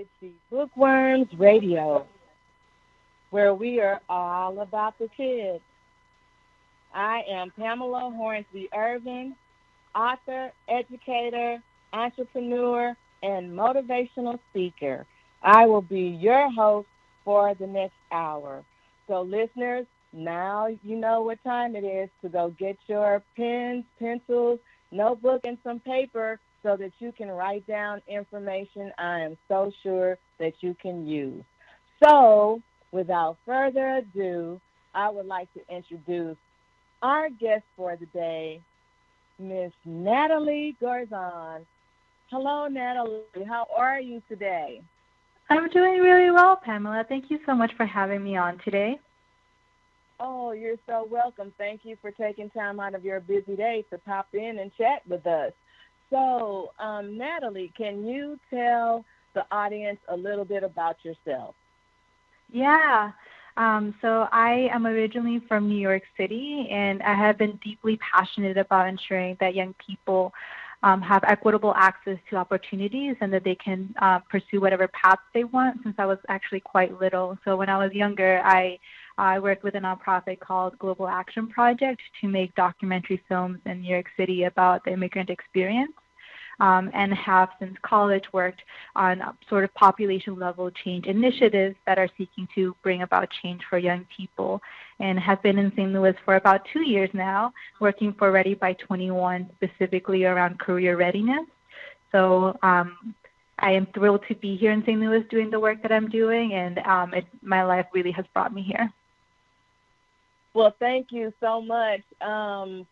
It's the Bookworms Radio, where we are all about the kids. I am Pamela Hornsby Irvin, author, educator, entrepreneur, and motivational speaker. I will be your host for the next hour. So, listeners, now you know what time it is to go get your pens, pencils, notebook, and some paper so that you can write down information I am so sure that you can use. So, without further ado, I would like to introduce our guest for the day, Miss Natalie Gorzon. Hello, Natalie. How are you today? I'm doing really well, Pamela. Thank you so much for having me on today. Oh, you're so welcome. Thank you for taking time out of your busy day to pop in and chat with us. So, Natalie, can you tell the audience a little bit about yourself? Yeah. So I am originally from New York City, and I have been deeply passionate about ensuring that young people have equitable access to opportunities and that they can pursue whatever paths they want since I was actually quite little. So when I was younger, I worked with a nonprofit called Global Action Project to make documentary films in New York City about the immigrant experience. And have since college worked on sort of population level change initiatives that are seeking to bring about change for young people, and have been in St. Louis for about 2 years now, working for Ready by 21, specifically around career readiness. So I am thrilled to be here in St. Louis doing the work that I'm doing, and my life really has brought me here. Well, thank you so much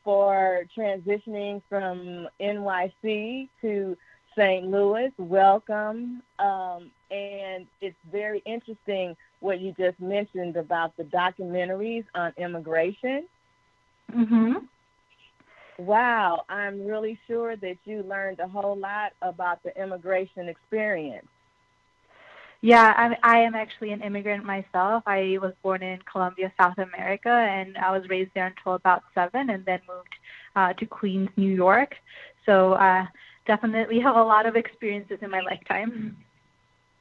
for transitioning from NYC to St. Louis. Welcome. And it's very interesting what you just mentioned about the documentaries on immigration. Mm-hmm. Wow, I'm really sure that you learned a whole lot about the immigration experience. Yeah, I am actually an immigrant myself. I was born in Colombia, South America, and I was raised there until about 7 and then moved to Queens, New York. So definitely have a lot of experiences in my lifetime.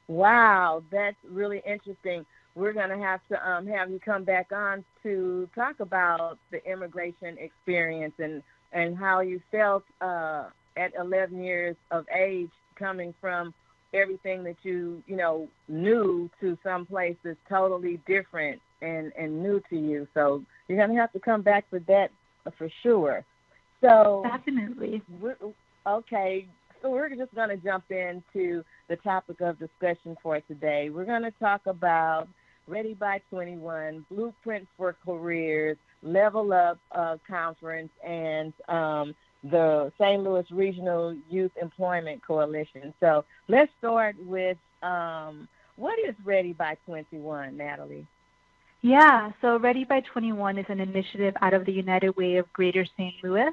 Wow, that's really interesting. We're going to have you come back on to talk about the immigration experience and how you felt at 11 years of age coming from everything that you knew to some place that's totally different and new to you. So you're going to have to come back for that for sure. So definitely. Okay, so we're just going to jump into the topic of discussion for today. We're going to talk about Ready by 21, Blueprint for Careers, Level Up Conference, and the St. Louis Regional Youth Employment Coalition. So let's start with what is Ready by 21, Natalie? Yeah, so Ready by 21 is an initiative out of the United Way of Greater St. Louis.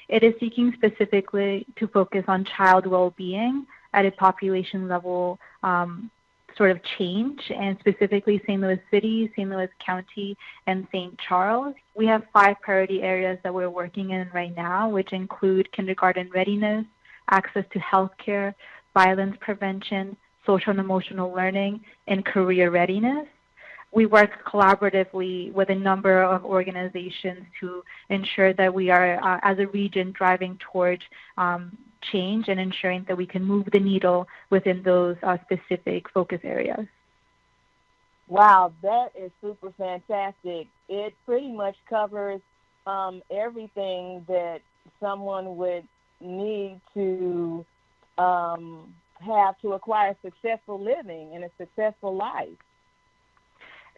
It is seeking specifically to focus on child well-being at a population level sort of change, and specifically St. Louis City, St. Louis County, and St. Charles. We have 5 priority areas that we're working in right now, which include kindergarten readiness, access to healthcare, violence prevention, social and emotional learning, and career readiness. We work collaboratively with a number of organizations to ensure that we are, as a region, driving towards change and ensuring that we can move the needle within those specific focus areas. Wow, that is super fantastic. It pretty much covers everything that someone would need to have to acquire successful living and a successful life.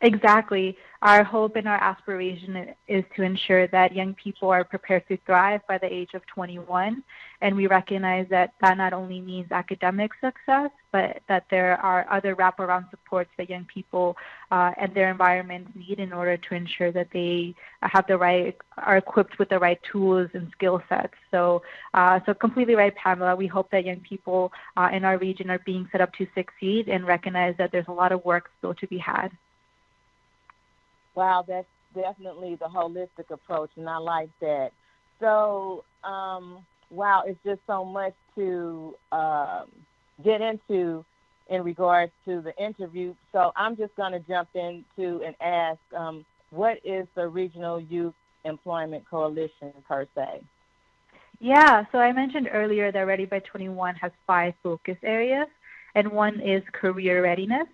Exactly. Our hope and our aspiration is to ensure that young people are prepared to thrive by the age of 21. And we recognize that that not only means academic success, but that there are other wraparound supports that young people and their environments need in order to ensure that they are equipped with the right tools and skill sets. So completely right, Pamela. We hope that young people in our region are being set up to succeed and recognize that there's a lot of work still to be had. Wow, that's definitely the holistic approach, and I like that. So, wow, it's just so much to get into in regards to the interview. So I'm just going to jump into and ask, what is the Regional Youth Employment Coalition per se? Yeah, so I mentioned earlier that Ready by 21 has 5 focus areas, and one is career readiness.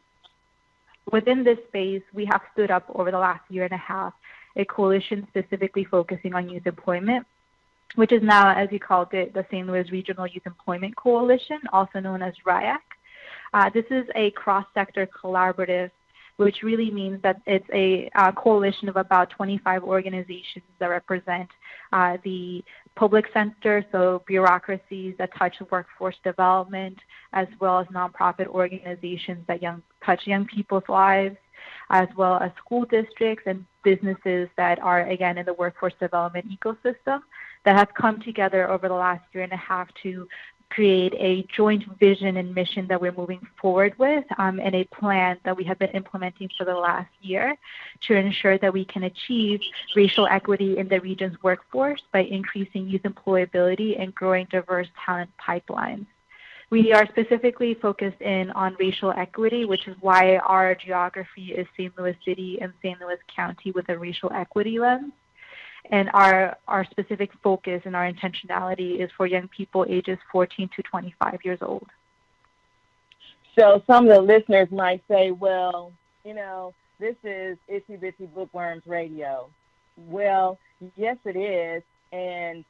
Within this space, we have stood up over the last year and a half a coalition specifically focusing on youth employment, which is now, as you called it, the St. Louis Regional Youth Employment Coalition, also known as RYAC. This is a cross-sector collaborative, which really means that it's a coalition of about 25 organizations that represent the public sector, so bureaucracies that touch workforce development, as well as nonprofit organizations that touch young people's lives, as well as school districts and businesses that are, again, in the workforce development ecosystem, that have come together over the last year and a half to create a joint vision and mission that we're moving forward with, and a plan that we have been implementing for the last year to ensure that we can achieve racial equity in the region's workforce by increasing youth employability and growing diverse talent pipelines. We are specifically focused in on racial equity, which is why our geography is St. Louis City and St. Louis County with a racial equity lens. And our specific focus and our intentionality is for young people ages 14 to 25 years old. So some of the listeners might say, well, this is Itsy Bitsy Bookworms Radio. Well, yes, it is, and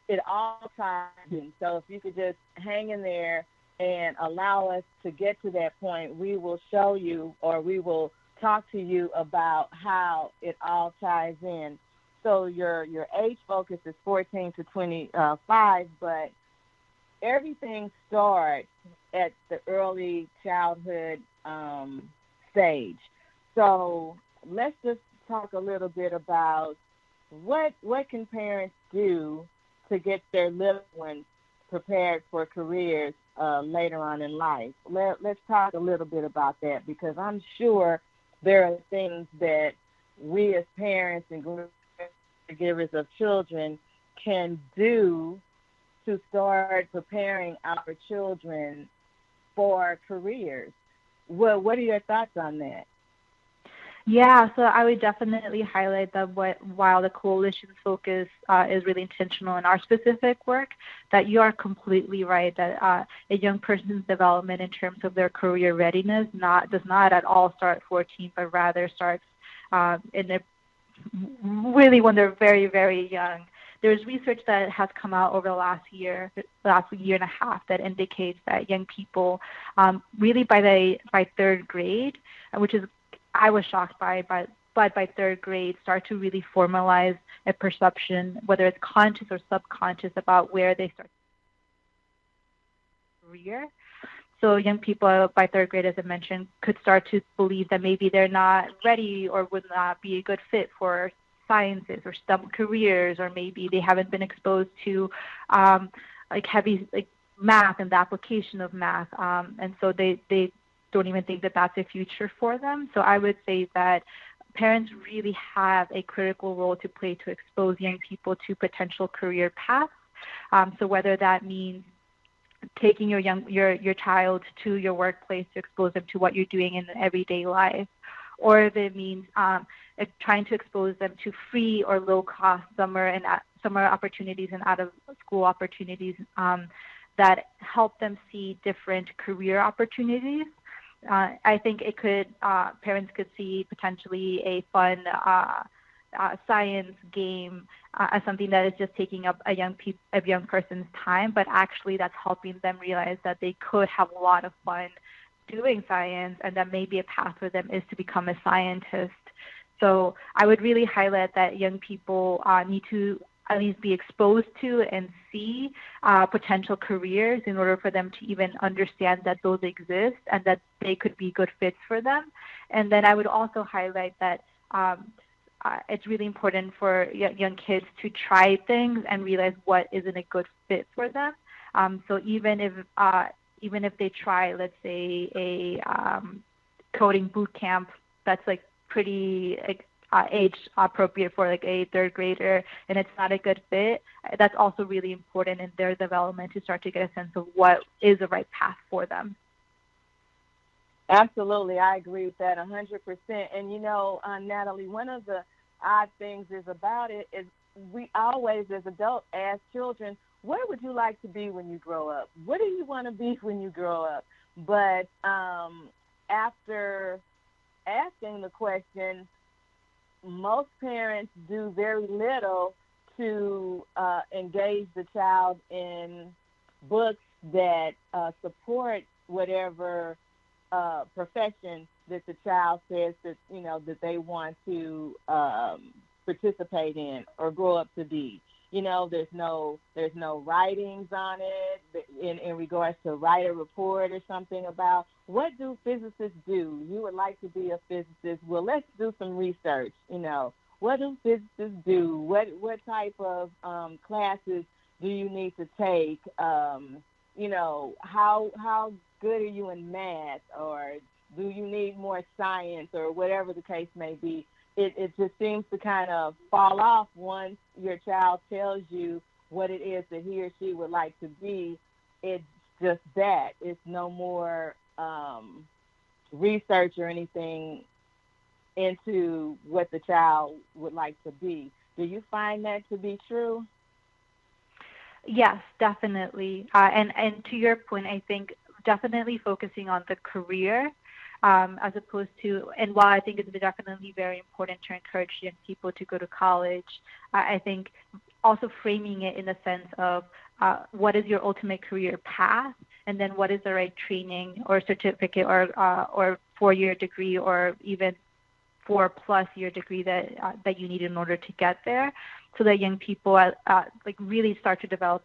it all ties in. So if you could just hang in there and allow us to get to that point, we will show you, or we will talk to you about how it all ties in. So your age focus is 14 to 25, but everything starts at the early childhood stage. So let's just talk a little bit about what can parents do to get their little ones prepared for careers later on in life. Let's talk a little bit about that, because I'm sure there are things that we as parents and caregivers of children can do to start preparing our children for careers. Well, what are your thoughts on that? Yeah, so I would definitely highlight that while the coalition's focus is really intentional in our specific work, that you are completely right that a young person's development in terms of their career readiness does not at all start at 14, but rather starts really when they're very, very young. There's research that has come out over the last year and a half that indicates that young people, really by third grade, which is I was shocked but by third grade, start to really formalize a perception, whether it's conscious or subconscious, about where they start career. So young people by third grade, as I mentioned, could start to believe that maybe they're not ready or would not be a good fit for sciences or STEM careers, or maybe they haven't been exposed to heavy math and the application of math, and so they don't even think that that's a future for them. So I would say that parents really have a critical role to play to expose young people to potential career paths. So whether that means taking your child to your workplace to expose them to what you're doing in everyday life, or if it means trying to expose them to free or low-cost summer opportunities and out-of-school opportunities that help them see different career opportunities. I think parents could see potentially a fun science game as something that is just taking up a young person's time, but actually that's helping them realize that they could have a lot of fun doing science, and that maybe a path for them is to become a scientist. So I would really highlight that young people need to at least be exposed to and see potential careers in order for them to even understand that those exist and that they could be good fits for them. And then I would also highlight that it's really important for young kids to try things and realize what isn't a good fit for them. So even if they try, let's say, a coding boot camp that's pretty age appropriate for a third grader, and it's not a good fit, that's also really important in their development to start to get a sense of what is the right path for them. Absolutely, I agree with that 100%. And Natalie, one of the odd things is about it is we always, as adults, ask children, "Where would you like to be when you grow up? What do you want to be when you grow up?" But after asking the question, most parents do very little to engage the child in books that support whatever profession that the child says that they want to participate in or grow up to be. There's no writings on it in regards to write a report or something about what do physicists do. You would like to be a physicist. Well, let's do some research. What do physicists do? What type of classes do you need to take? How good are you in math, or do you need more science, or whatever the case may be. It just seems to kind of fall off once your child tells you what it is that he or she would like to be. It's just that. It's no more research or anything into what the child would like to be. Do you find that to be true? Yes, definitely. And to your point, I think definitely focusing on the career as opposed to, and while I think it's definitely very important to encourage young people to go to college, I think also framing it in the sense of what is your ultimate career path, and then what is the right training or certificate or 4-year degree or even 4+ year degree that you need in order to get there, so that young people like really start to develop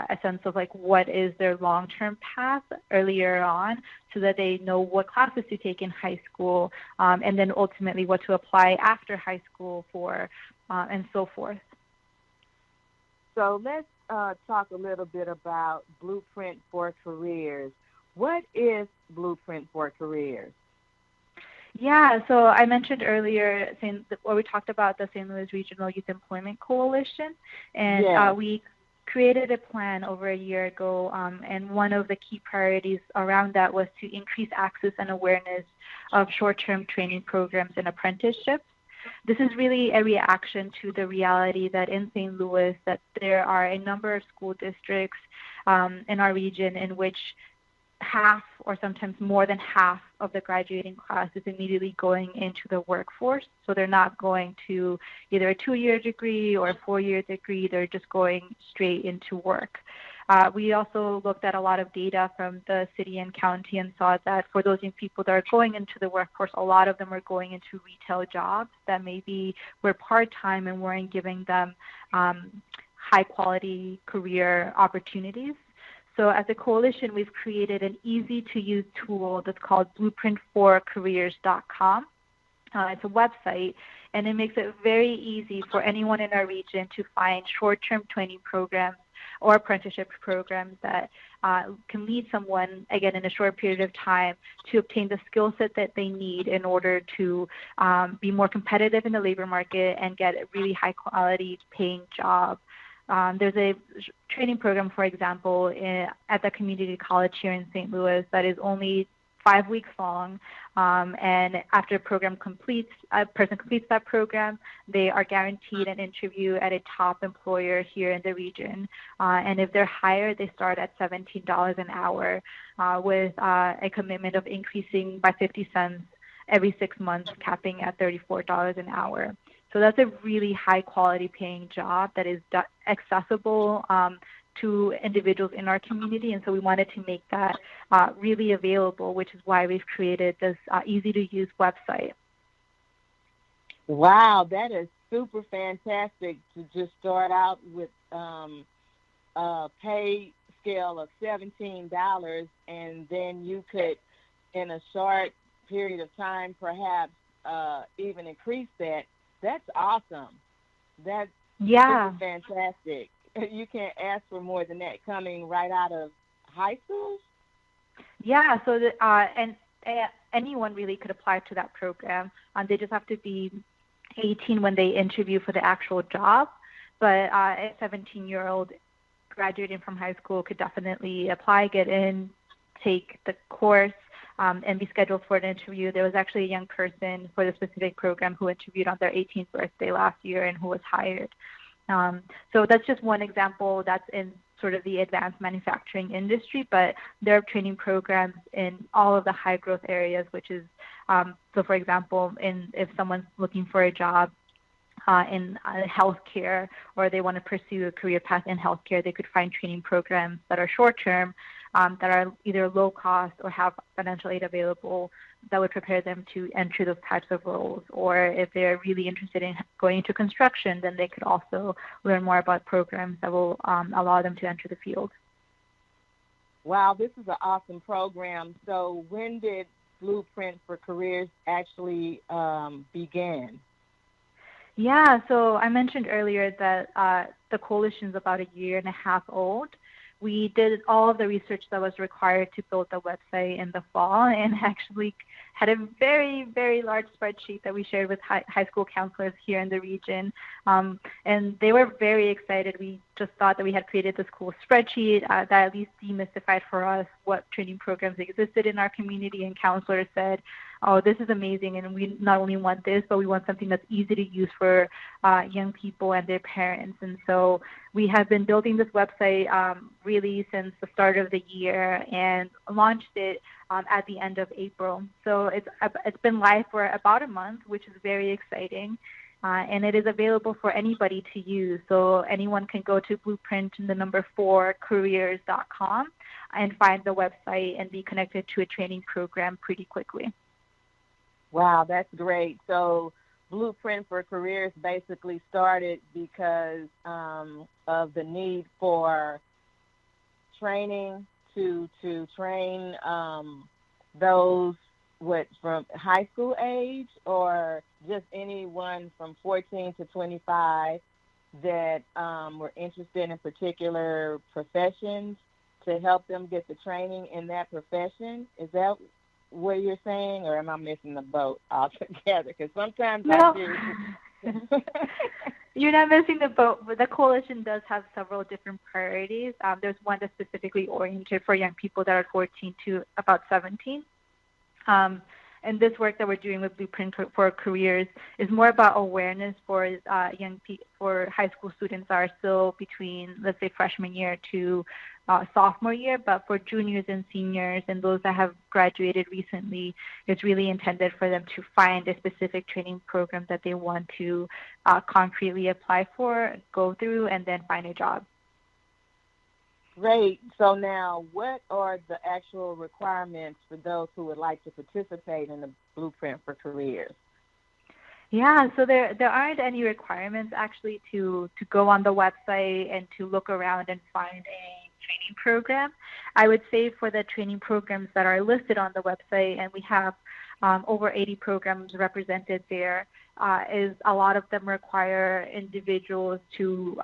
a sense of like what is their long-term path earlier on, so that they know what classes to take in high school, and then ultimately what to apply after high school for, and so forth. So let's talk a little bit about Blueprint for Careers. What is Blueprint for Careers? Yeah, so I mentioned earlier, or we talked about the St. Louis Regional Youth Employment Coalition, and yes. We created a plan over a year ago, and one of the key priorities around that was to increase access and awareness of short-term training programs and apprenticeships. This is really a reaction to the reality that in St. Louis that there are a number of school districts in our region in which half or sometimes more than half of the graduating class is immediately going into the workforce. So they're not going to either a 2-year degree or a 4-year degree. They're just going straight into work. We also looked at a lot of data from the city and county and saw that for those young people that are going into the workforce, a lot of them are going into retail jobs that maybe were part-time and weren't giving them high-quality career opportunities. So as a coalition, we've created an easy-to-use tool that's called blueprintforcareers.com. It's a website, and it makes it very easy for anyone in our region to find short-term training programs or apprenticeship programs that can lead someone, again, in a short period of time to obtain the skill set that they need in order to be more competitive in the labor market and get a really high-quality paying job. There's a training program, for example, at the community college here in St. Louis that is only 5 weeks long, and after a person completes that program, they are guaranteed an interview at a top employer here in the region. And if they're hired, they start at $17 an hour with a commitment of increasing by 50 cents every 6 months, capping at $34 an hour. So that's a really high-quality paying job that is accessible to individuals in our community, and so we wanted to make that really available, which is why we've created this easy-to-use website. Wow, that is super fantastic to just start out with a pay scale of $17, and then you could, in a short period of time, perhaps even increase that. That's awesome. That's super fantastic. You can't ask for more than that coming right out of high school? Yeah, so anyone really could apply to that program. They just have to be 18 when they interview for the actual job, but a 17-year-old graduating from high school could definitely apply, get in, take the course, and be scheduled for an interview. There was actually a young person for the specific program who interviewed on their 18th birthday last year and who was hired. So that's just one example that's in sort of the advanced manufacturing industry, but there are training programs in all of the high growth areas, which is, so for example, if someone's looking for a job in healthcare, or they want to pursue a career path in healthcare, they could find training programs that are short-term, that are either low cost or have financial aid available that would prepare them to enter those types of roles. Or if they're really interested in going into construction, then they could also learn more about programs that will allow them to enter the field. Wow, this is an awesome program. So when did Blueprint for Careers actually begin? Yeah, so I mentioned earlier that the coalition is about 1.5 years old. We did all of the research that was required to build the website in the fall, and actually had a very, very large spreadsheet that we shared with high school counselors here in the region. And they were very excited. We just thought that we had created this cool spreadsheet that at least demystified for us what training programs existed in our community, and counselors said, oh, this is amazing, and we not only want this, but we want something that's easy to use for young people and their parents. And so we have been building this website really since the start of the year, and launched it at the end of April. So it's been live for about a month, which is very exciting. And it is available for anybody to use. So anyone can go to blueprint4careers.com and find the website and be connected to a training program pretty quickly. Wow, that's great. So Blueprint for Careers basically started because of the need for training to train those from high school age, or just anyone from 14 to 25 that were interested in particular professions, to help them get the training in that profession? Is that what you're saying, or am I missing the boat altogether? Because sometimes I do. You're not missing the boat, but the coalition does have several different priorities. There's one that's specifically oriented for young people that are 14 to about 17. And this work that we're doing with Blueprint for Careers is more about awareness for for high school students that are still between, let's say, freshman year to sophomore year. But for juniors and seniors and those that have graduated recently, it's really intended for them to find a specific training program that they want to concretely apply for, go through, and then find a job. Great. So now, what are the actual requirements for those who would like to participate in the Blueprint for Careers? Yeah, so there aren't any requirements actually to go on the website and to look around and find a training program. I would say for the training programs that are listed on the website, and we have over 80 programs represented there, is a lot of them require individuals to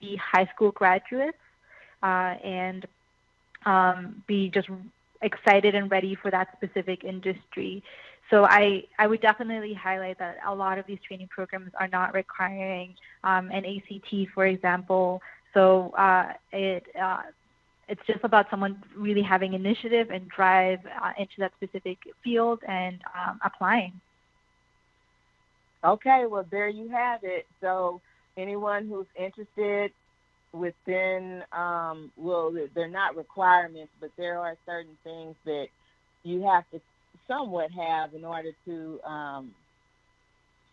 be high school graduates, and be just excited and ready for that specific industry. So I would definitely highlight that a lot of these training programs are not requiring an ACT, for example. So it's just about someone really having initiative and drive into that specific field and applying. Okay, well, there you have it. So anyone who's interested within, well, they're not requirements, but there are certain things that you have to somewhat have in order to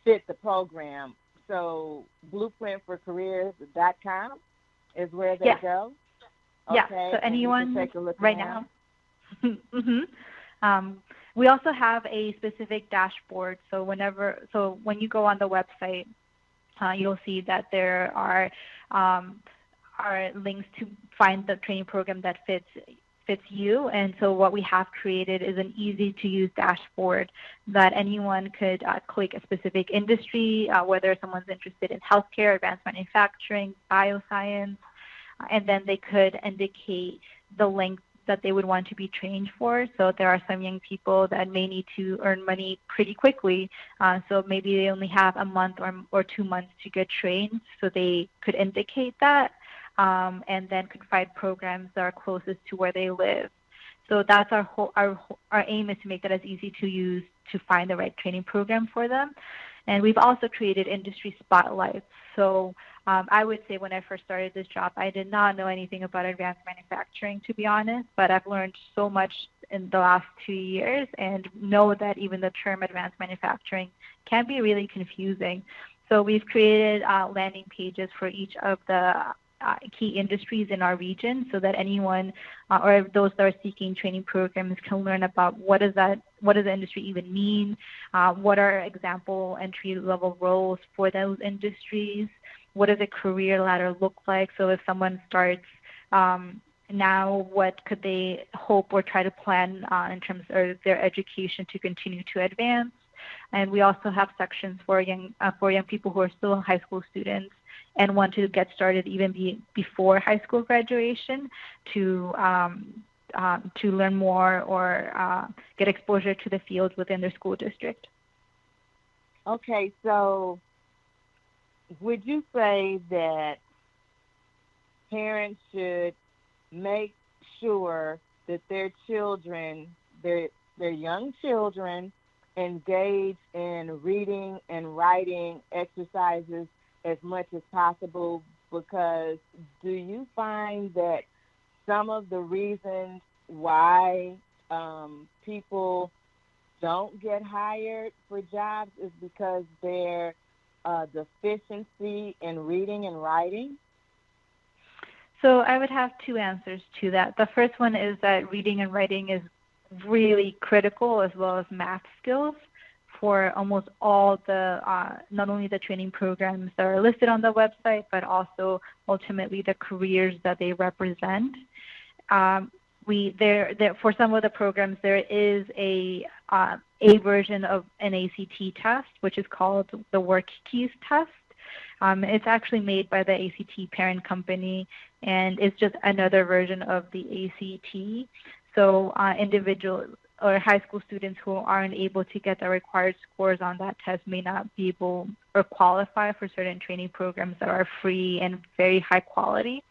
fit the program. So blueprintforcareers.com is where they go? Okay, yeah, so anyone take a look right now. We also have a specific dashboard. So when you go on the website, you'll see that there are links to find the training program that fits you. And so what we have created is an easy-to-use dashboard that anyone could click a specific industry, whether someone's interested in healthcare, advanced manufacturing, bioscience, and then they could indicate the length that they would want to be trained for. So there are some young people that may need to earn money pretty quickly. So maybe they only have a month or 2 months to get trained. So they could indicate that, and then could find programs that are closest to where they live. So that's our aim is to make that as easy to use to find the right training program for them. And we've also created industry spotlights. So I would say when I first started this job, I did not know anything about advanced manufacturing, to be honest, but I've learned so much in the last 2 years and know that even the term advanced manufacturing can be really confusing. So we've created landing pages for each of the key industries in our region so that anyone or those that are seeking training programs can learn about what does the industry even mean, what are example entry-level roles for those industries, what does a career ladder look like. So if someone starts now, what could they hope or try to plan in terms of their education to continue to advance. And we also have sections for young people who are still high school students and want to get started even before high school graduation to learn more or get exposure to the fields within their school district. Okay, so would you say that parents should make sure that their children, their young children, engage in reading and writing exercises as much as possible? Because do you find that some of the reasons why people don't get hired for jobs is because their deficiency in reading and writing? So I would have two answers to that. The first one is that reading and writing is really critical, as well as math skills, for almost all the, not only the training programs that are listed on the website, but also ultimately the careers that they represent. For some of the programs, there is a version of an ACT test, which is called the WorkKeys test. It's actually made by the ACT parent company, and it's just another version of the ACT. So individual or high school students who aren't able to get the required scores on that test may not be able or qualify for certain training programs that are free and very high quality.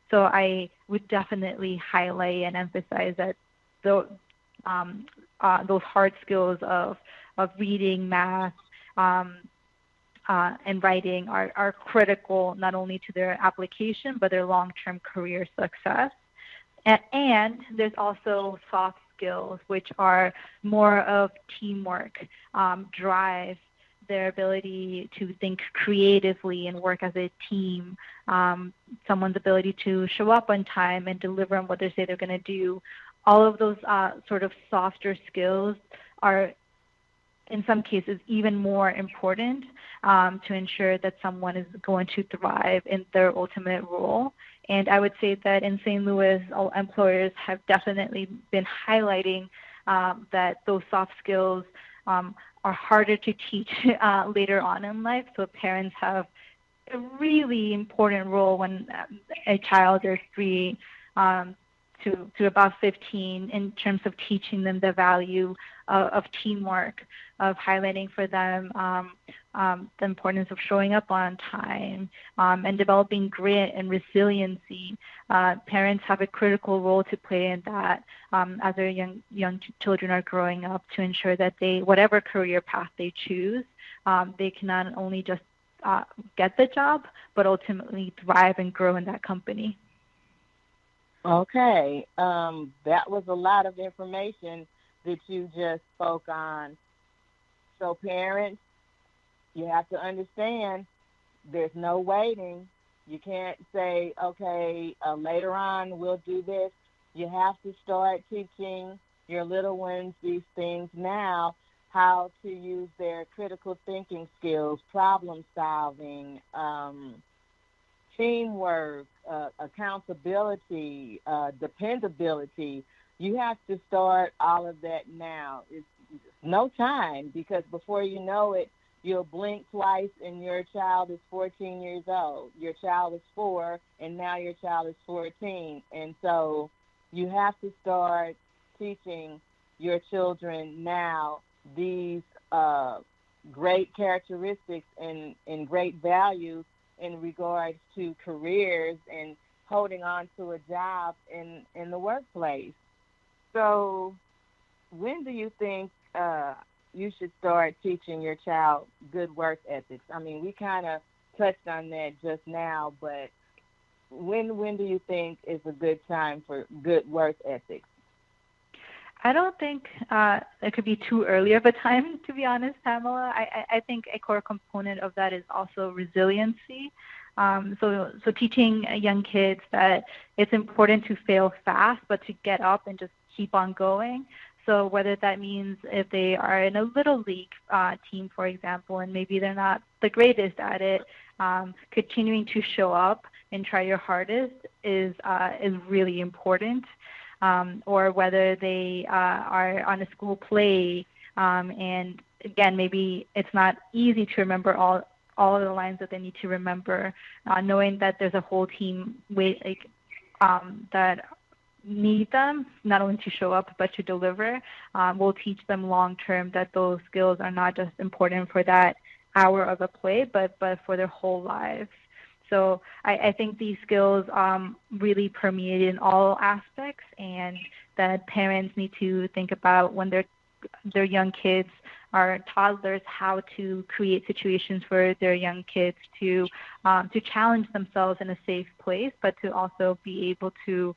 So I would definitely highlight and emphasize that those hard skills of reading, math, and writing are critical not only to their application, but their long-term career success. And there's also soft skills, which are more of teamwork, drive, their ability to think creatively and work as a team, someone's ability to show up on time and deliver on what they say they're going to do. All of those sort of softer skills are, in some cases, even more important to ensure that someone is going to thrive in their ultimate role. And I would say that in St. Louis, all employers have definitely been highlighting that those soft skills are harder to teach later on in life. So parents have a really important role when a child is 3 to about 15 in terms of teaching them the value of teamwork, of highlighting for them the importance of showing up on time and developing grit and resiliency. Parents have a critical role to play in that as their young children are growing up, to ensure that they, whatever career path they choose, they can not only just get the job, but ultimately thrive and grow in that company. Okay, that was a lot of information that you just spoke on. So parents, you have to understand there's no waiting. You can't say, okay, later on we'll do this. You have to start teaching your little ones these things now, how to use their critical thinking skills, problem solving, teamwork, accountability, dependability. You have to start all of that now. It's no time, because before you know it, you'll blink twice and your child is 14 years old. Your child is 4 and now your child is 14. And so you have to start teaching your children now these great characteristics and great values in regards to careers and holding on to a job in the workplace. So, when do you think you should start teaching your child good work ethics? I mean, we kind of touched on that just now, but when do you think is a good time for good work ethics? I don't think it could be too early of a time, to be honest, Pamela. I think a core component of that is also resiliency. So teaching young kids that it's important to fail fast, but to get up and just keep on going. So whether that means if they are in a little league team, for example, and maybe they're not the greatest at it, continuing to show up and try your hardest is really important. Or whether they are on a school play, and again, maybe it's not easy to remember all of the lines that they need to remember, knowing that there's a whole team that need them, not only to show up but to deliver, will teach them long term that those skills are not just important for that hour of a play, but for their whole lives. So I think these skills really permeate in all aspects, and that parents need to think about when their young kids are toddlers, how to create situations for their young kids to challenge themselves in a safe place, but to also be able to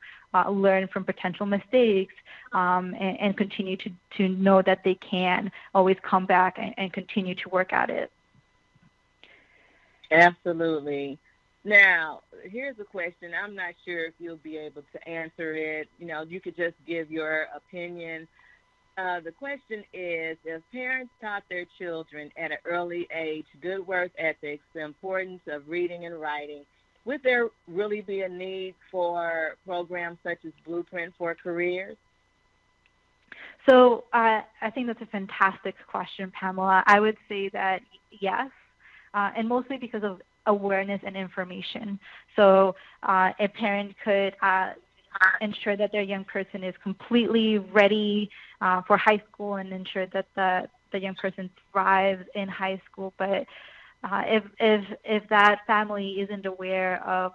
learn from potential mistakes, and continue to know that they can always come back and continue to work at it. Absolutely. Now, here's a question. I'm not sure if you'll be able to answer it. You could just give your opinion. The question is, if parents taught their children at an early age good work ethics, the importance of reading and writing, would there really be a need for programs such as Blueprint for Careers? So I think that's a fantastic question, Pamela. I would say that yes, and mostly because of awareness and information. So a parent could ensure that their young person is completely ready for high school and ensure that the young person thrives in high school. But if that family isn't aware of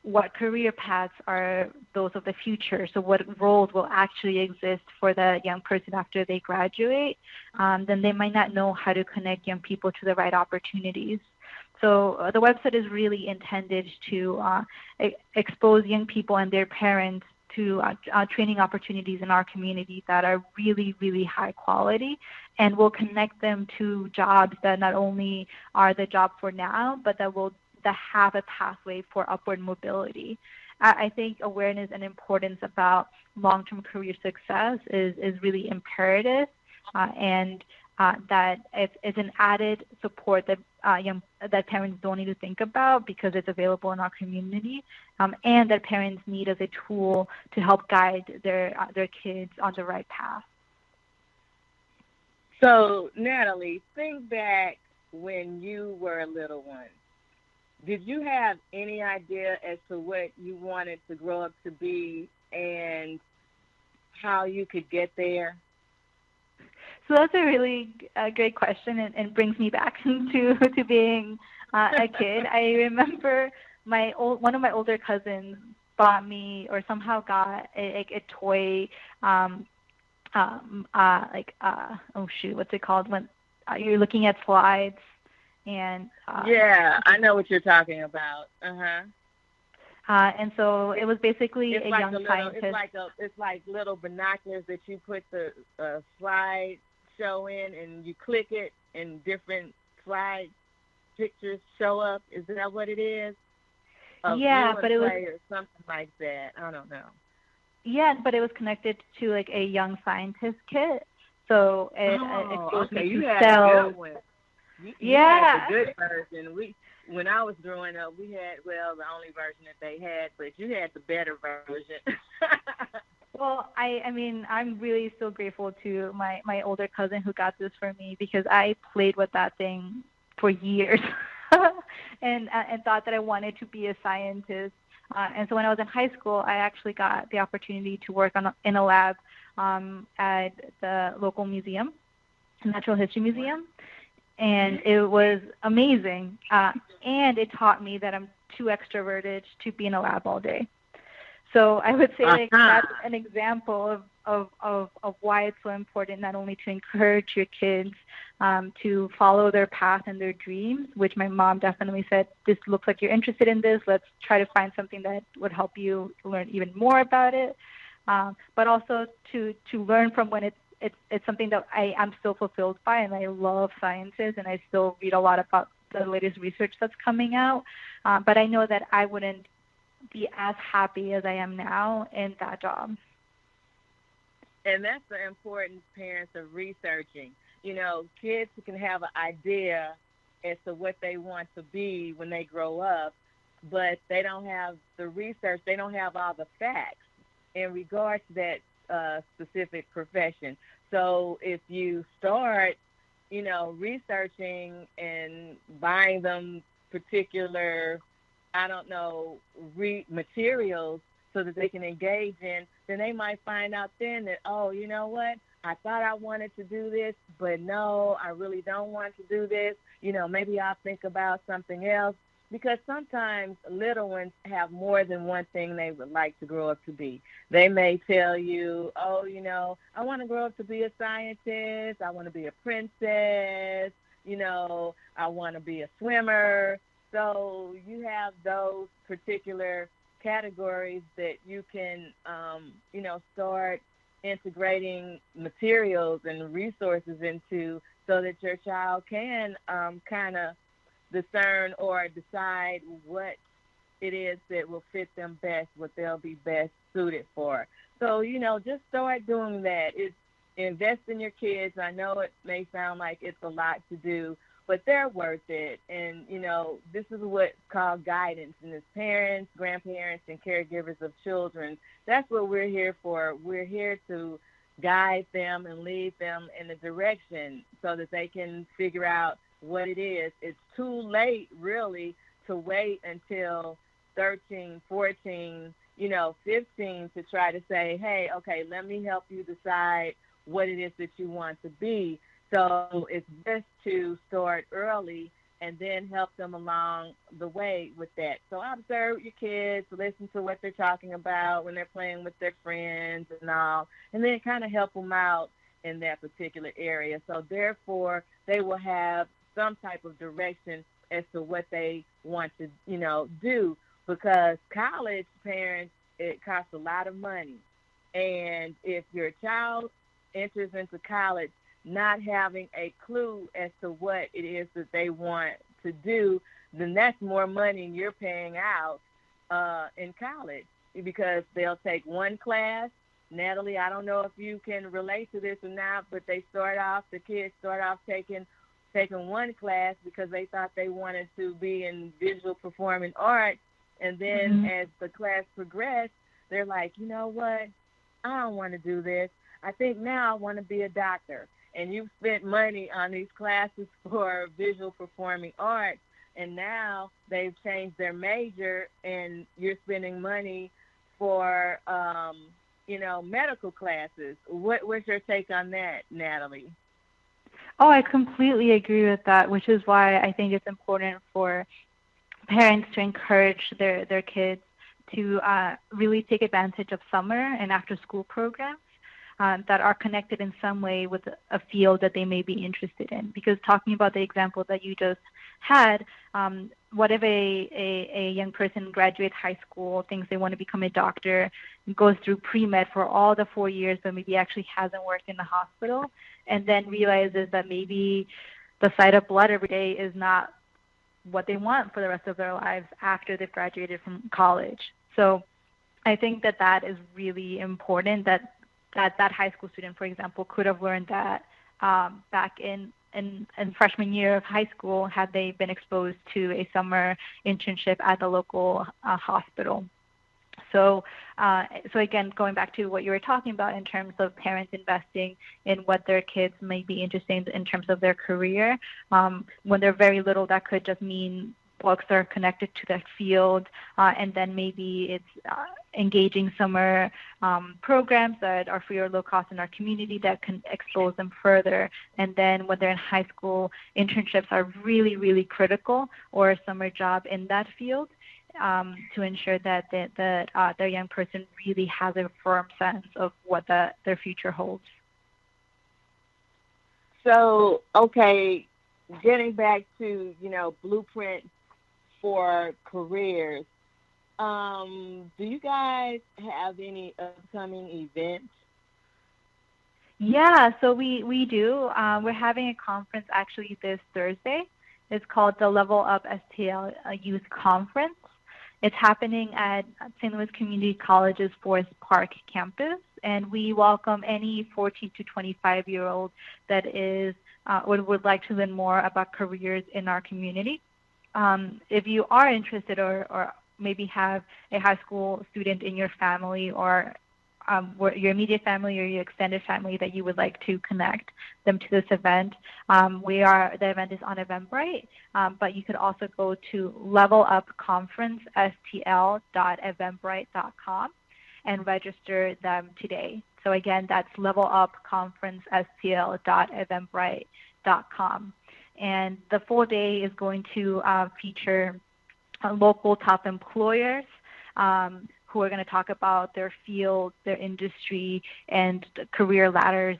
what career paths are those of the future, so what roles will actually exist for the young person after they graduate, then they might not know how to connect young people to the right opportunities. So the website is really intended to expose young people and their parents to training opportunities in our community that are really, really high quality, and will connect them to jobs that not only are the job for now, but that have a pathway for upward mobility. I think awareness and importance about long-term career success is really imperative, and that it's an added support that that parents don't need to think about because it's available in our community, and that parents need as a tool to help guide their kids on the right path. So, Natalie, think back when you were a little one. Did you have any idea as to what you wanted to grow up to be and how you could get there? So that's a really great question, and brings me back to being a kid. I remember one of my older cousins bought me, or somehow got a toy, what's it called when you're looking at slides, and yeah, I know what you're talking about. And so it was basically it's a like young scientist. It's like little binoculars that you put the slide show in, and you click it, and different slide pictures show up. Is that what it is? Yeah, but it was or something like that. I don't know. Yeah, but it was connected to like a young scientist kit, so it exposed me to cells. You had the good version. When I was growing up, we had the only version that they had, but you had the better version. Well, I mean, I'm really so grateful to my older cousin who got this for me, because I played with that thing for years and thought that I wanted to be a scientist. And so when I was in high school, I actually got the opportunity to work in a lab at the local museum, the Natural History Museum. And it was amazing. And it taught me that I'm too extroverted to be in a lab all day. So I would say that's an example of why it's so important not only to encourage your kids to follow their path and their dreams, which my mom definitely said, this looks like you're interested in this. Let's try to find something that would help you learn even more about it. But also to learn from when it's something that I'm still fulfilled by, and I love sciences, and I still read a lot about the latest research that's coming out. But I know that I wouldn't be as happy as I am now in that job. And that's the importance, parents, of researching. You know, kids can have an idea as to what they want to be when they grow up, but they don't have the research, they don't have all the facts in regards to that specific profession. So if you start, you know, researching and buying them particular, I don't know, materials so that they can engage in, then they might find out then that, oh, you know what, I thought I wanted to do this, but no, I really don't want to do this. You know, maybe I'll think about something else. Because sometimes little ones have more than one thing they would like to grow up to be. They may tell you, oh, you know, I want to grow up to be a scientist. I want to be a princess. You know, I want to be a swimmer. So you have those particular categories that you can, you know, start integrating materials and resources into so that your child can kind of discern or decide what it is that will fit them best, what they'll be best suited for. So, you know, just start doing that. It's invest in your kids. I know it may sound like it's a lot to do, but they're worth it. And, you know, this is what's called guidance. And as parents, grandparents, and caregivers of children, that's what we're here for. We're here to guide them and lead them in a direction so that they can figure out what it is. It's too late, really, to wait until 13, 14, you know, 15 to try to say, hey, okay, let me help you decide what it is that you want to be. So it's best to start early and then help them along the way with that. So observe your kids, listen to what they're talking about when they're playing with their friends and all, and then kind of help them out in that particular area. So therefore, they will have some type of direction as to what they want to, you know, do, because college, parents, it costs a lot of money. And if your child enters into college not having a clue as to what it is that they want to do, then that's more money you're paying out in college, because they'll take one class. Natalie, I don't know if you can relate to this or not, but the kids start off taking one class because they thought they wanted to be in visual performing arts, and then as the class progressed, they're like, you know what, I don't want to do this. I think now I want to be a doctor. And you've spent money on these classes for visual performing arts, and now they've changed their major, and you're spending money for, you know, medical classes. What's your take on that, Natalie? Oh, I completely agree with that, which is why I think it's important for parents to encourage their kids to really take advantage of summer and after-school programs that are connected in some way with a field that they may be interested in. Because talking about the example that you just had, what if a young person graduates high school, thinks they want to become a doctor, goes through pre-med for all the 4 years, but maybe actually hasn't worked in the hospital, and then realizes that maybe the sight of blood every day is not what they want for the rest of their lives after they've graduated from college. So I think that is really important, that high school student, for example, could have learned that back in freshman year of high school had they been exposed to a summer internship at the local hospital. So again, going back to what you were talking about in terms of parents investing in what their kids may be interested in terms of their career, when they're very little, that could just mean books are connected to that field, and then maybe it's engaging summer programs that are free or low cost in our community that can expose them further. And then when they're in high school, internships are really, really critical, or a summer job in that field. to ensure that the young person really has a firm sense of what their future holds. So, okay, getting back to, Blueprint for Careers, do you guys have any upcoming events? Yeah, so we do. We're having a conference actually this Thursday. It's called the Level Up STL Youth Conference. It's happening at St. Louis Community College's Forest Park campus, and we welcome any 14 to 25-year-old that is would like to learn more about careers in our community. If you are interested or maybe have a high school student in your family or your immediate family or your extended family that you would like to connect them to this event, the event is on Eventbrite, but you could also go to levelupconferencestl.eventbrite.com and register them today. So again, that's levelupconferencestl.eventbrite.com. And the full day is going to feature local top employers who are going to talk about their field, their industry, and career ladders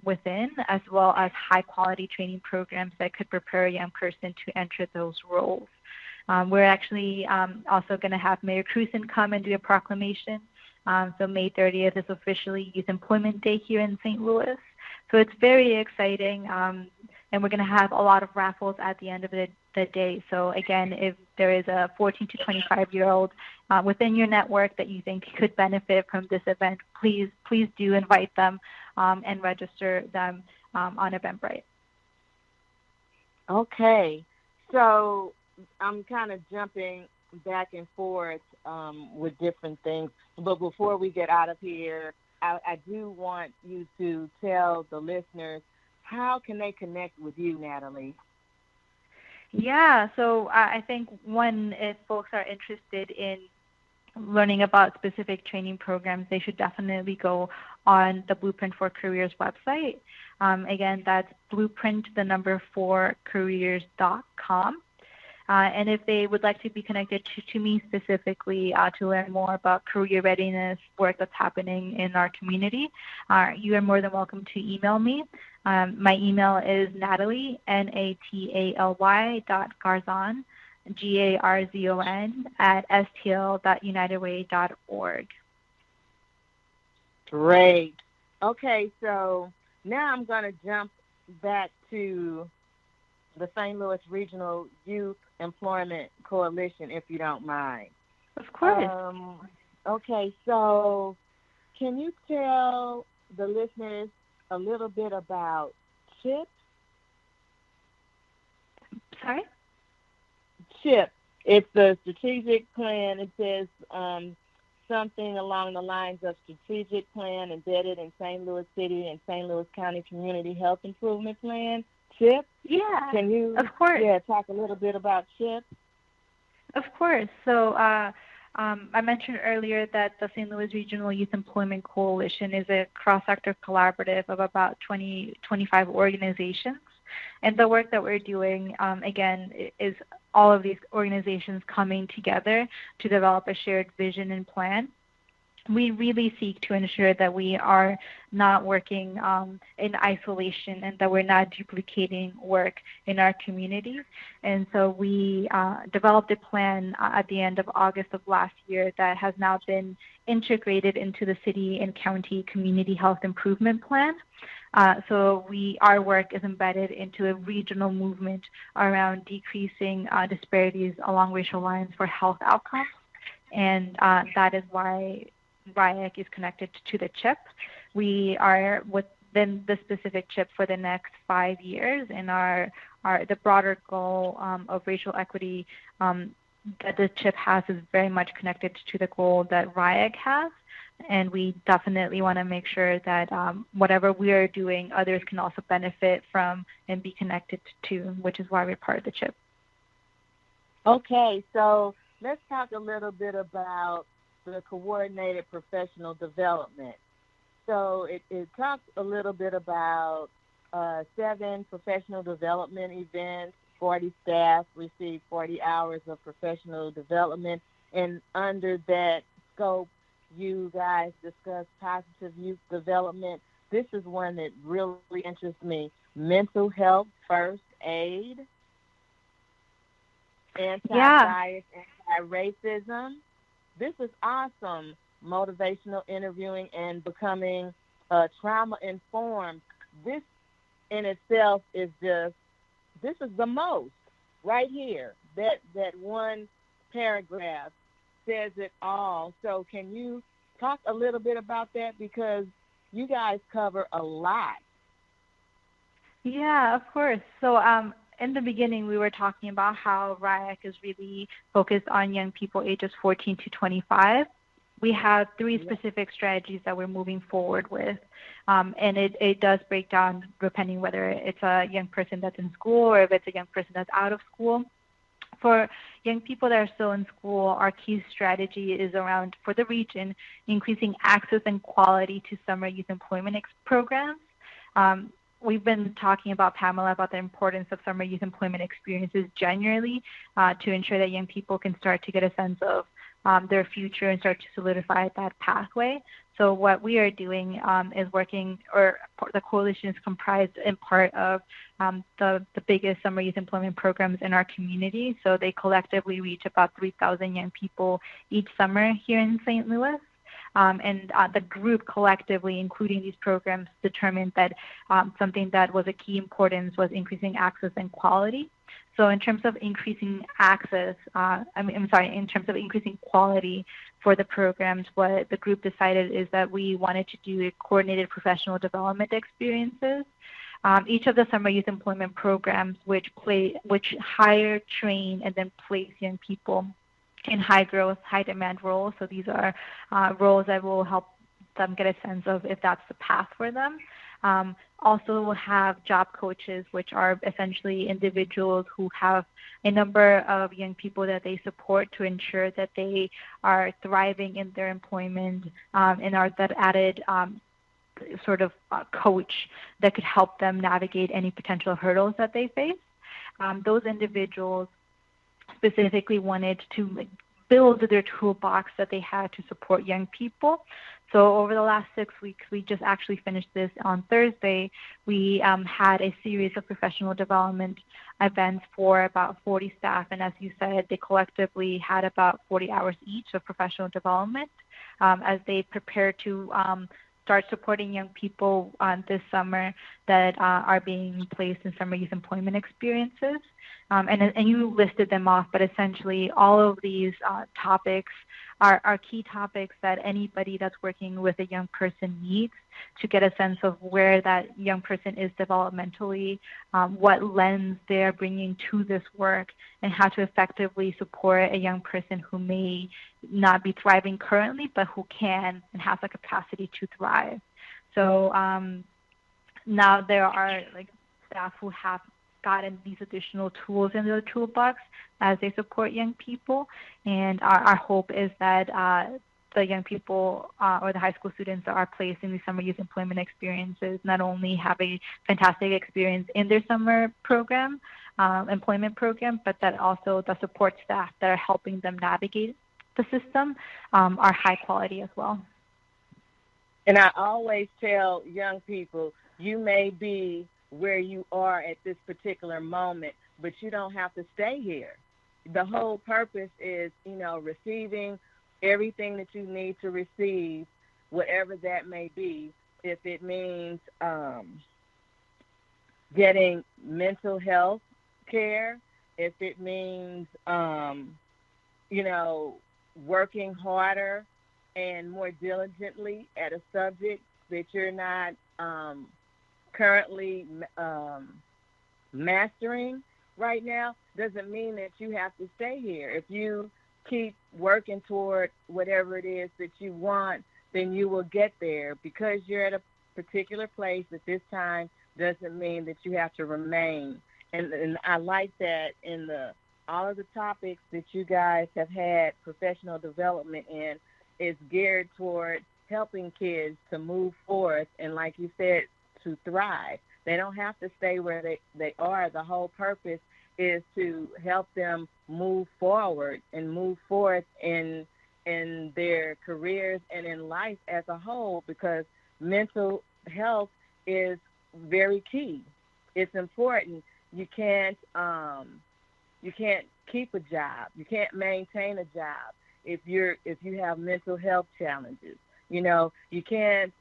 within, as well as high-quality training programs that could prepare a young person to enter those roles. We're actually also going to have Mayor Krewson come and do a proclamation. So May 30th is officially Youth Employment Day here in St. Louis. So it's very exciting, and we're going to have a lot of raffles at the end of the day. So again, if there is a 14 to 25-year-old within your network that you think could benefit from this event, please do invite them and register them on Eventbrite. Okay, so I'm kind of jumping back and forth with different things, but before we get out of here, I do want you to tell the listeners, how can they connect with you, Natalie? Yeah, so I think if folks are interested in learning about specific training programs, they should definitely go on the Blueprint for Careers website. Again, that's blueprint4careers.com. And if they would like to be connected to me specifically to learn more about career readiness work that's happening in our community, you are more than welcome to email me. My email is Natalie, Nataly.Garzon, Garzon @stl.unitedway.org. Great. Okay, so now I'm going to jump back to the St. Louis Regional Youth Employment Coalition, if you don't mind. Of course. Okay, so can you tell the listeners a little bit about CHIP? Sorry? CHIP. It's the strategic plan. It says something along the lines of strategic plan embedded in St. Louis City and St. Louis County Community Health Improvement Plan. CHIP? Yeah. Can you talk a little bit about CHIP? Of course. So I mentioned earlier that the St. Louis Regional Youth Employment Coalition is a cross-sector collaborative of about 25 organizations. And the work that we're doing, again, is all of these organizations coming together to develop a shared vision and plan. We really seek to ensure that we are not working in isolation and that we're not duplicating work in our community. And so we developed a plan at the end of August of last year that has now been integrated into the city and county community health improvement plan. So our work is embedded into a regional movement around decreasing disparities along racial lines for health outcomes. And that is why RIAC is connected to the CHIP. We are within the specific CHIP for the next 5 years, and the broader goal of racial equity that the CHIP has is very much connected to the goal that RIAC has. And we definitely want to make sure that whatever we are doing, others can also benefit from and be connected to, which is why we're part of the CHIP. Okay, so let's talk a little bit about the coordinated professional development. So it talks a little bit about 7 professional development events 40 staff receive 40 hours of professional development. And under that scope, you guys discuss positive youth development. This is one that really interests me. Mental health, first aid, anti-bias, anti-racism. This is awesome. Motivational interviewing and becoming trauma-informed. This in itself is just, this is the most right here. That one paragraph says it all. So can you talk a little bit about that? Because you guys cover a lot. Yeah, of course. So in the beginning, we were talking about how RIAC is really focused on young people ages 14 to 25. We have three specific strategies that we're moving forward with. And it does break down depending whether it's a young person that's in school or if it's a young person that's out of school. For young people that are still in school, our key strategy is around, for the region, increasing access and quality to summer youth employment programs. We've been talking about, Pamela, about the importance of summer youth employment experiences generally to ensure that young people can start to get a sense of their future and start to solidify that pathway. So what we are doing is working, or the coalition is comprised in part of the biggest summer youth employment programs in our community. So they collectively reach about 3,000 young people each summer here in St. Louis. And the group collectively, including these programs, determined that something that was a key importance was increasing access and quality. So in terms of increasing access, in terms of increasing quality for the programs, what the group decided is that we wanted to do coordinated professional development experiences. Each of the summer youth employment programs, which hire, train, and then place young people in high growth, high demand roles. So these are roles that will help them get a sense of if that's the path for them. Also we'll have job coaches, which are essentially individuals who have a number of young people that they support to ensure that they are thriving in their employment, and are that added sort of coach that could help them navigate any potential hurdles that they face. Those individuals specifically wanted to build their toolbox that they had to support young people. So over the last 6 weeks, we just actually finished this on Thursday. We had a series of professional development events for about 40 staff. And as you said, they collectively had about 40 hours each of professional development as they prepare to start supporting young people this summer that are being placed in summer youth employment experiences. And you listed them off, but essentially all of these topics are key topics that anybody that's working with a young person needs to get a sense of where that young person is developmentally, what lens they're bringing to this work, and how to effectively support a young person who may not be thriving currently, but who can and has the capacity to thrive. So now there are staff who have gotten these additional tools in their toolbox as they support young people. And our hope is that the young people or the high school students that are placed in these summer youth employment experiences not only have a fantastic experience in their summer program, employment program, but that also the support staff that are helping them navigate the system are high quality as well. And I always tell young people, you may be where you are at this particular moment, but you don't have to stay here. The whole purpose is, receiving everything that you need to receive, whatever that may be. If it means getting mental health care, if it means, working harder and more diligently at a subject that you're not currently mastering right now, doesn't mean that you have to stay here. If you keep working toward whatever it is that you want, then you will get there. Because you're at a particular place at this time doesn't mean that you have to remain. And I like that in all of the topics that you guys have had professional development in is geared toward helping kids to move forth and, like you said, to thrive. They don't have to stay where they are. The whole purpose is to help them move forward and move forth in their careers and in life as a whole, because mental health is very key. It's important. You can't keep a job. You can't maintain a job if you have mental health challenges. You can't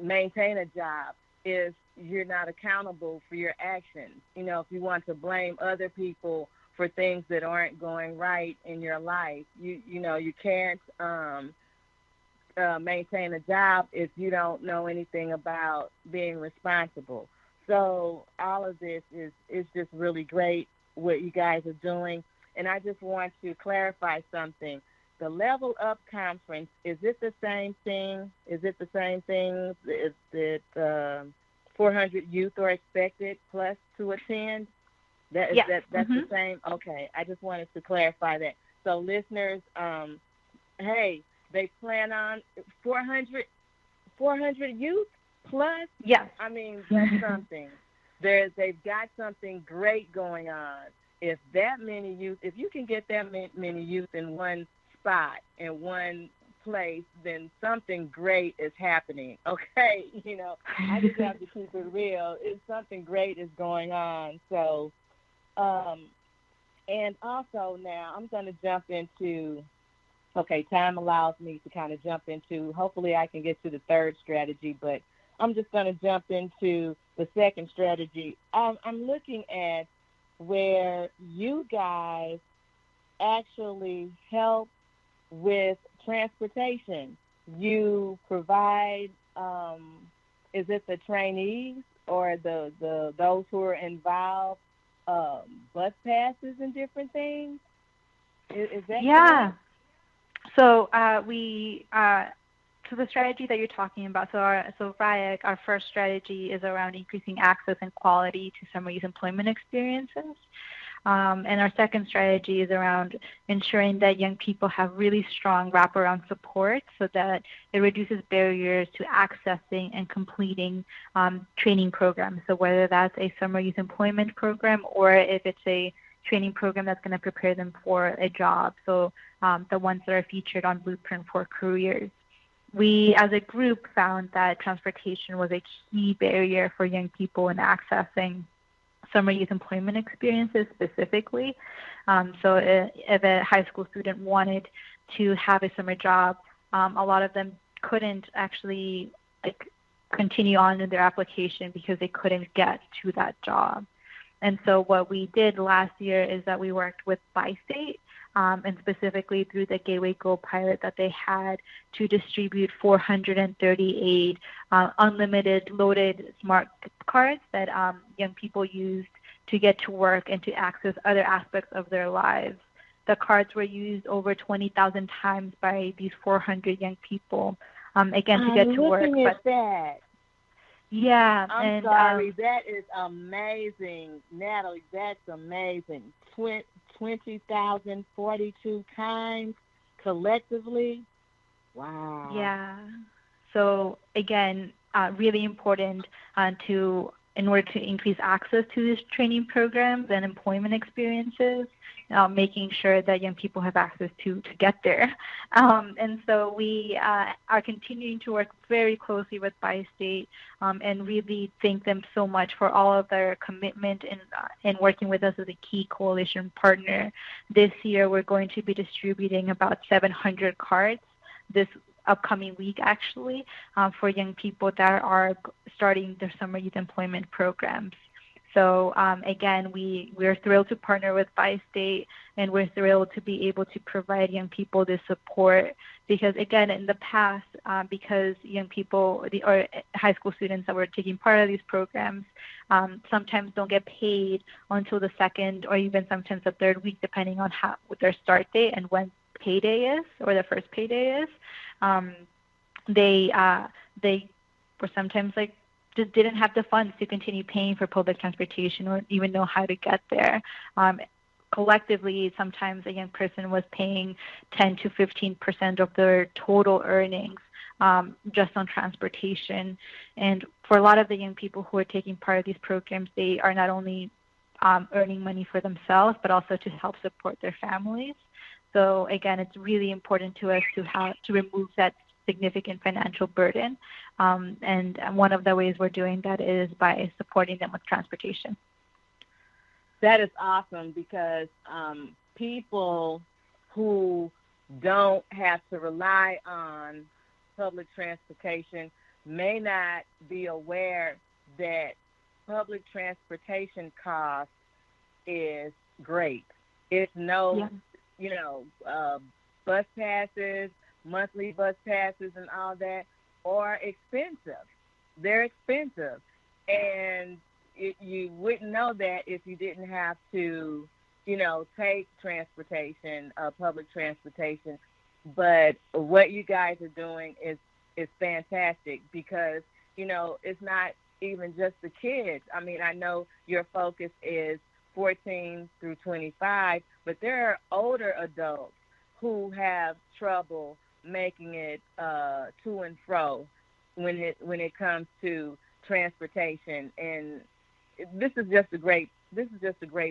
maintain a job if you're not accountable for your actions. If you want to blame other people for things that aren't going right in your life, you can't maintain a job if you don't know anything about being responsible. So all of this is just really great what you guys are doing. And I just want to clarify something. The Level Up Conference, is it the same thing? Is it the same thing? Is it 400 youth are expected plus to attend? That's the same? Okay, I just wanted to clarify that. So listeners, hey, they plan on 400 youth plus? Yes. I mean, that's something. They've got something great going on. If that many youth, if you can get that many youth in one spot, in one place, then something great is happening. Okay, I just have to keep it real. It's something great is going on. So, and also now I'm going to jump into. Okay, time allows me to kind of jump into. Hopefully, I can get to the third strategy, but I'm just going to jump into the second strategy. I'm looking at where you guys actually help with transportation. You provide, is it the trainees or the those who are involved, bus passes and different things? Is that correct? So so the strategy that you're talking about, so RIAC, our first strategy is around increasing access and quality to summer youth employment experiences. And our second strategy is around ensuring that young people have really strong wraparound support so that it reduces barriers to accessing and completing training programs. So whether that's a summer youth employment program or if it's a training program that's going to prepare them for a job. So the ones that are featured on Blueprint for Careers. We, as a group, found that transportation was a key barrier for young people in accessing summer youth employment experiences specifically. So if a high school student wanted to have a summer job, a lot of them couldn't actually continue on in their application because they couldn't get to that job. And so what we did last year is that we worked with Bi-State, and specifically through the Gateway Go pilot that they had to distribute 438 unlimited loaded smart cards that young people used to get to work and to access other aspects of their lives. The cards were used over 20,000 times by these 400 young people, again, to get to work. Looking at that. Yeah. I'm sorry, that is amazing. Natalie, that's amazing. 20,042 times collectively. Wow. Yeah. So again, really important in order to increase access to these training programs and employment experiences, making sure that young people have access to get there. And so we are continuing to work very closely with Bi-State and really thank them so much for all of their commitment in working with us as a key coalition partner. This year, we're going to be distributing about 700 cards this upcoming week, actually, for young people that are starting their summer youth employment programs. So again, we're thrilled to partner with Bi-State, and we're thrilled to be able to provide young people this support because, again, in the past, because young people or high school students that were taking part of these programs sometimes don't get paid until the second or even sometimes the third week, depending on what their start date and when payday is or the first payday is. They were sometimes just didn't have the funds to continue paying for public transportation or even know how to get there. Collectively, sometimes a young person was paying 10 to 15% of their total earnings just on transportation. And for a lot of the young people who are taking part of these programs, they are not only earning money for themselves, but also to help support their families. So again, it's really important to us to remove that significant financial burden. And one of the ways we're doing that is by supporting them with transportation. That is awesome because people who don't have to rely on public transportation may not be aware that public transportation cost is great. It's no, bus passes, monthly bus passes and all that are expensive. They're expensive. And you wouldn't know that if you didn't have to, take transportation, public transportation. But what you guys are doing is fantastic because, it's not even just the kids. I mean, I know your focus is 14 through 25, but there are older adults who have trouble making it to and fro when it comes to transportation. And this is just a great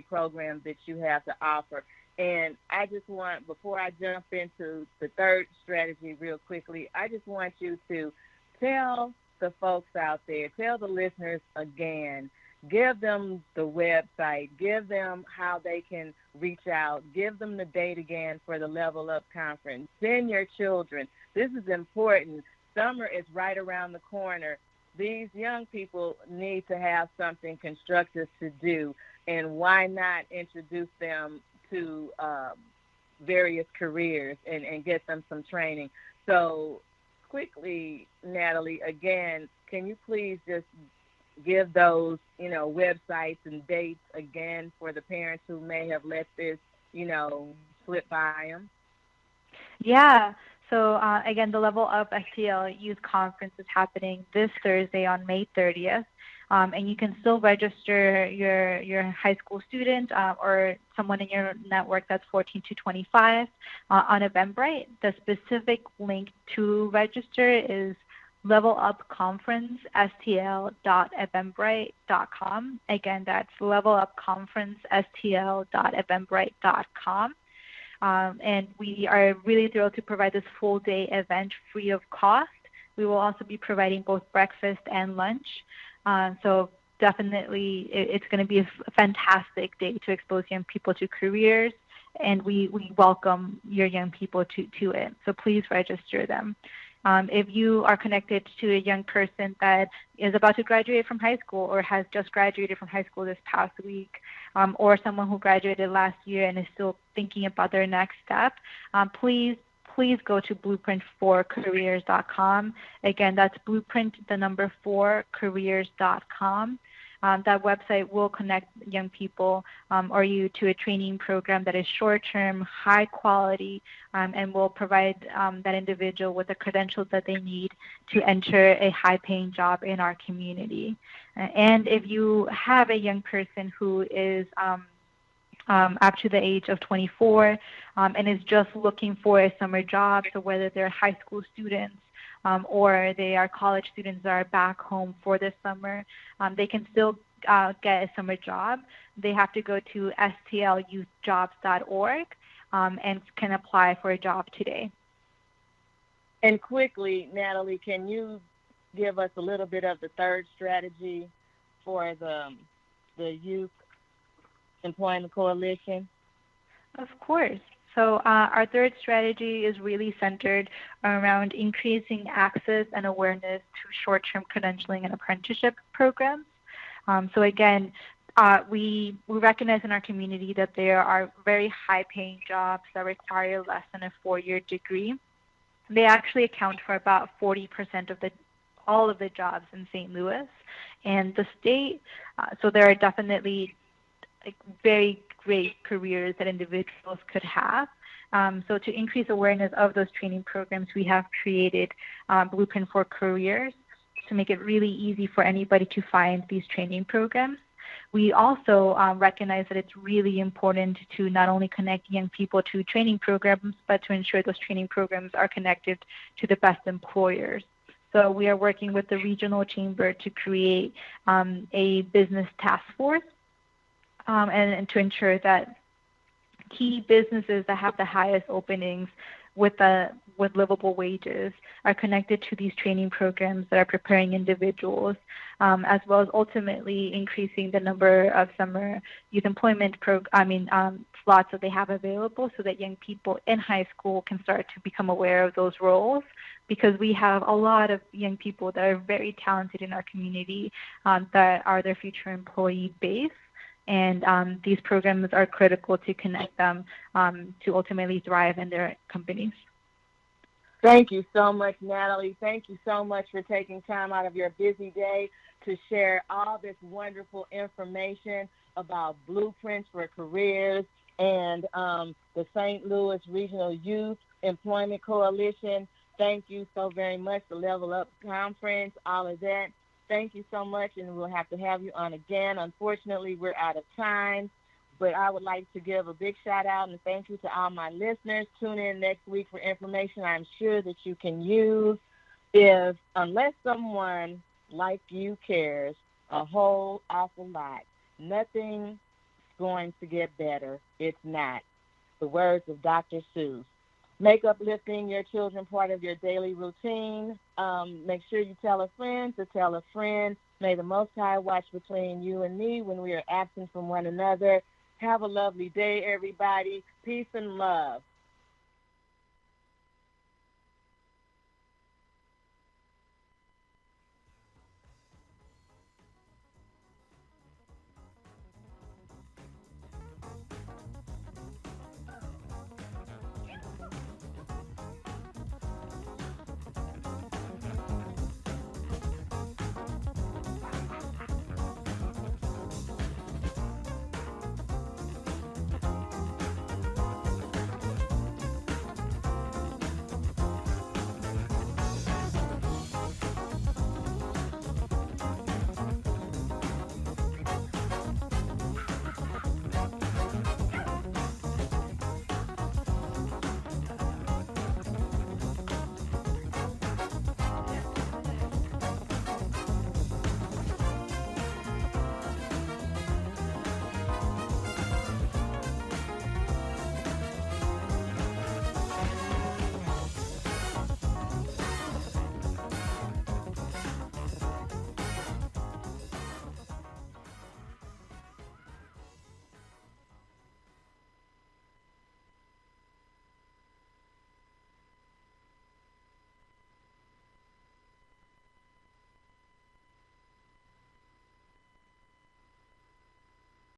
program that you have to offer. And I just want, before I jump into the third strategy real quickly, I just want you to tell the folks out there, tell the listeners again, give them the website, give them how they can reach out, give them the date again for the Level Up Conference. Send your children. This is important. Summer is right around the corner. These young people need to have something constructive to do, and why not introduce them to various careers and get them some training. So quickly, Natalie, again, can you please just give those, websites and dates again for the parents who may have let this, slip by them? Yeah. So again, the Level Up STL Youth Conference is happening this Thursday on May 30th. And you can still register your high school student or someone in your network that's 14 to 25 on Eventbrite. The specific link to register is levelupconferencestl.eventbrite.com. Again, that's levelupconferencestl.eventbrite.com. And we are really thrilled to provide this full day event free of cost. We will also be providing both breakfast and lunch. So definitely it's going to be a fantastic day to expose young people to careers, and we welcome your young people to it. So please register them. If you are connected to a young person that is about to graduate from high school or has just graduated from high school this past week, or someone who graduated last year and is still thinking about their next step, please go to blueprint4careers.com. Again, that's blueprint4careers.com. That website will connect young people or you to a training program that is short-term, high quality, and will provide that individual with the credentials that they need to enter a high-paying job in our community. And if you have a young person who is up to the age of 24 and is just looking for a summer job, so whether they're high school students or they are college students that are back home for this summer, they can still get a summer job. They have to go to stlyouthjobs.org and can apply for a job today. And quickly, Natalie, can you give us a little bit of the third strategy for the Youth Employment Coalition? Of course. So our third strategy is really centered around increasing access and awareness to short-term credentialing and apprenticeship programs. So again, we recognize in our community that there are very high-paying jobs that require less than a 4-year degree. They actually account for about 40% of all of the jobs in St. Louis and the state. So there are definitely very great careers that individuals could have. So to increase awareness of those training programs, we have created Blueprint for Careers to make it really easy for anybody to find these training programs. We also recognize that it's really important to not only connect young people to training programs, but to ensure those training programs are connected to the best employers. So we are working with the regional chamber to create a business task force and to ensure that key businesses that have the highest openings with livable wages are connected to these training programs that are preparing individuals, as well as ultimately increasing the number of summer youth employment slots that they have available, so that young people in high school can start to become aware of those roles. Because we have a lot of young people that are very talented in our community, that are their future employee base. And these programs are critical to connect them to ultimately thrive in their companies. Thank you so much, Natalie. Thank you so much for taking time out of your busy day to share all this wonderful information about Blueprints for Careers and the St. Louis Regional Youth Employment Coalition. Thank you so very much, the Level Up Conference, all of that. Thank you so much, and we'll have to have you on again. Unfortunately, we're out of time, but I would like to give a big shout-out and thank you to all my listeners. Tune in next week for information I'm sure that you can use. Unless someone like you cares a whole awful lot, nothing's going to get better. It's not. The words of Dr. Seuss. Make uplifting your children part of your daily routine. Make sure you tell a friend to tell a friend. May the Most High watch between you and me when we are absent from one another. Have a lovely day, everybody. Peace and love.